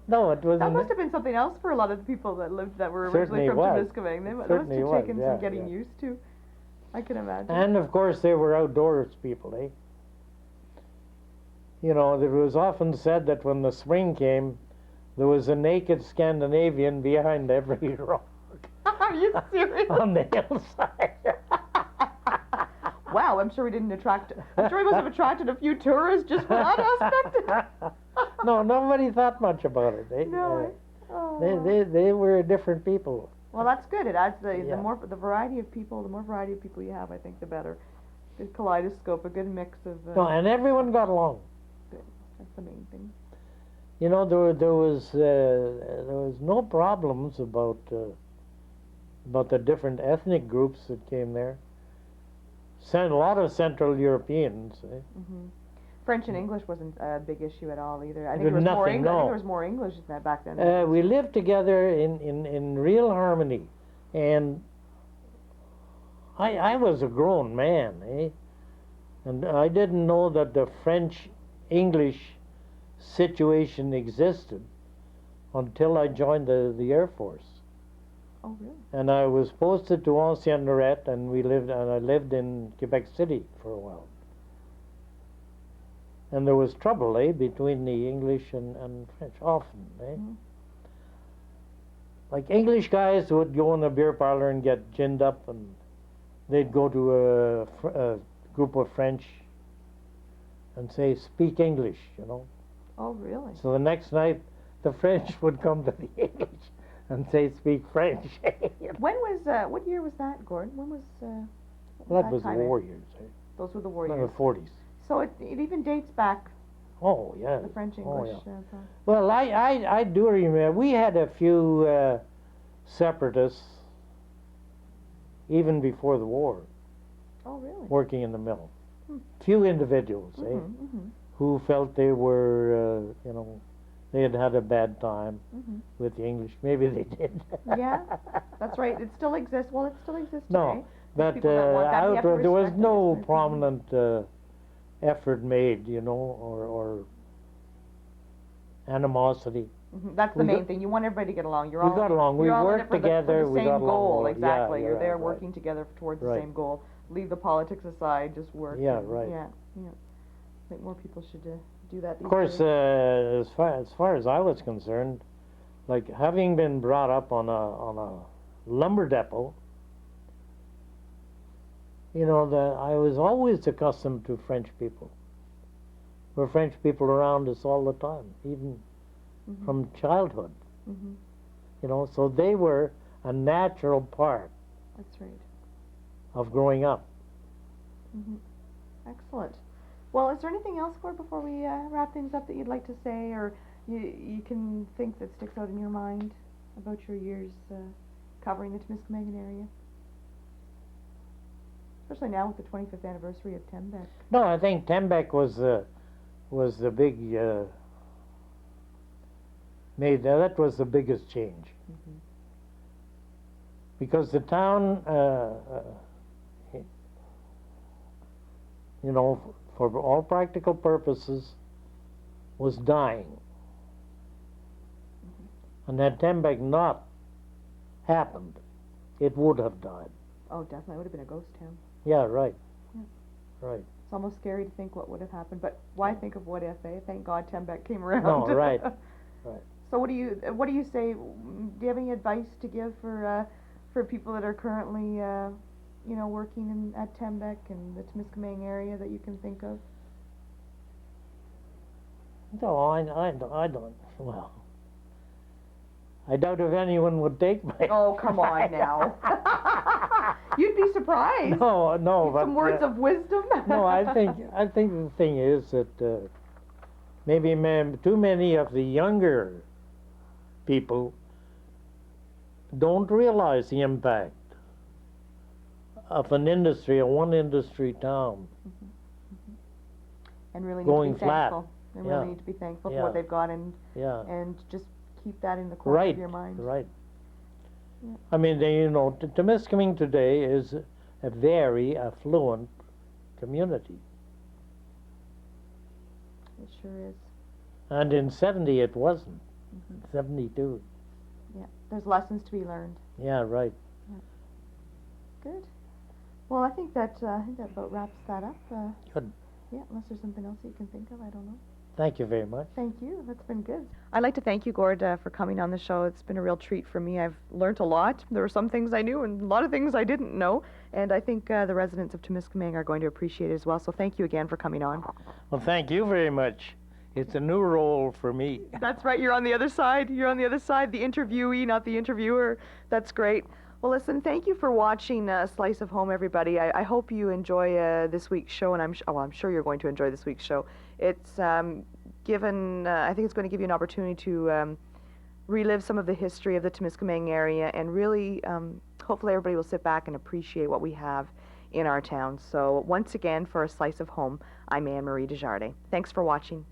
No, it That wasn't. must have been something else for a lot of the people that were originally Certainly from was. Temiskaming. They must Certainly have was, taken yeah, some getting yeah. used to. I can imagine. And of course, they were outdoors people, eh? You know, it was often said that when the spring came, there was a naked Scandinavian behind every rock Are you serious? on the hillside. Wow, I'm sure we didn't attract. I'm sure we must have attracted a few tourists just for that aspect. No, nobody thought much about it. No. They were different people. Well, that's good. It adds the Yeah. more the variety of people. The more variety of people you have, I think, the better. Good kaleidoscope, a good mix of. No, and everyone got along. Good. That's the main thing. You know, there was no problems about the different ethnic groups that came there. A lot of Central Europeans. Eh? Hmm. French and English wasn't a big issue at all either. I think There's there was more nothing, English. I think no. there was more English than back then. We lived together in real harmony, and I was a grown man, eh? And I didn't know that the French-English situation existed until I joined the Air Force. Oh, really? And I was posted to Ancien Lorette, and I lived in Quebec City for a while. And there was trouble, eh, between the English and French, often, eh? Mm-hmm. Like English guys would go in a beer parlor and get ginned up, and they'd go to a group of French and say, "Speak English," you know. Oh, really? So the next night, the French would come to the English and say, "Speak French." When was what year was that, Gordon? When was That was the time? war years, eh? Those were the war In years. the 40s. So it even dates back Oh, yeah. the French Oh, English. yeah. Well, I do remember, we had a few separatists, even before the war, Oh, really? working in the mill. Hmm. Few individuals, eh, Mm-hmm. who felt they were, you know, they had had a bad time Mm-hmm. with the English. Maybe they did. Yeah, that's right. It still exists. Well, it still exists today. No, but people that want that, you have to there was respect it, no isn't it? prominent effort made, you know, or animosity. Mhm. That's the We main got- thing. You want everybody to get along. You're We all got along. We you're all in worked it for together. the We same got along goal. well. Exactly. Yeah, You're there right. working together towards the Right. same goal. Leave the politics aside. Just work. Yeah, and- right. Yeah. I think more people should do that. Of these course, days. as far as I was concerned, like having been brought up on a lumber depot, you know, I was always accustomed to French people. There were French people around us all the time, even Mhm. from childhood. Mhm. You know, so they were a natural part That's right. of growing up. Mhm. Excellent. Well, is there anything else, Gord, before we wrap things up that you'd like to say, or you can think that sticks out in your mind about your years covering the Temiskaming area? Especially now with the 25th anniversary of Tembec. No, I think Tembec was the big that was the biggest change, Mhm. because the town, you know, for all practical purposes, was dying. And had Tembec not happened, it would have died. Oh, definitely. It would have been a ghost town. Yeah, right. Yeah. Right. It's almost scary to think what would have happened, but why think of what if, eh? Thank God Tembec came around. No, right. Right. So what do you say? Do you have any advice to give for people that are currently working at Tembec and the Temiskaming area that you can think of? No, I don't. Well, I doubt if anyone would take my. Oh, come on now. You'd be surprised. No, but Some words of wisdom. no, I think the thing is that maybe too many of the younger people don't realize the impact of an one industry town And really going need to be flat. thankful. They Yeah. really need to be thankful for Yeah. what they've got and Yeah. just keep that in the corner Right. of your mind. Right. Yeah. I mean, Temiskaming today is a very affluent community, It sure is. and in '70 it wasn't. 72. Yeah, there's lessons to be learned. Yeah, right. Good. Well, I think that about wraps that up. Good. Yeah, unless there's something else you can think of, I don't know. Thank you very much. Thank you. That's been good. I'd like to thank you, Gord, for coming on the show. It's been a real treat for me. I've learned a lot. There were some things I knew and a lot of things I didn't know. And I think the residents of Temiskaming are going to appreciate it as well. So thank you again for coming on. Well, thank you very much. It's a new role for me. That's right. You're on the other side. You're on the other side, the interviewee, not the interviewer. That's great. Well, listen, thank you for watching Slice of Home, everybody. I hope you enjoy this week's show, and I'm sure you're going to enjoy this week's show. It's I think it's going to give you an opportunity to relive some of the history of the Temiskaming area, and really, hopefully everybody will sit back and appreciate what we have in our town. So once again, for A Slice of Home, I'm Anne-Marie Desjardins. Thanks for watching.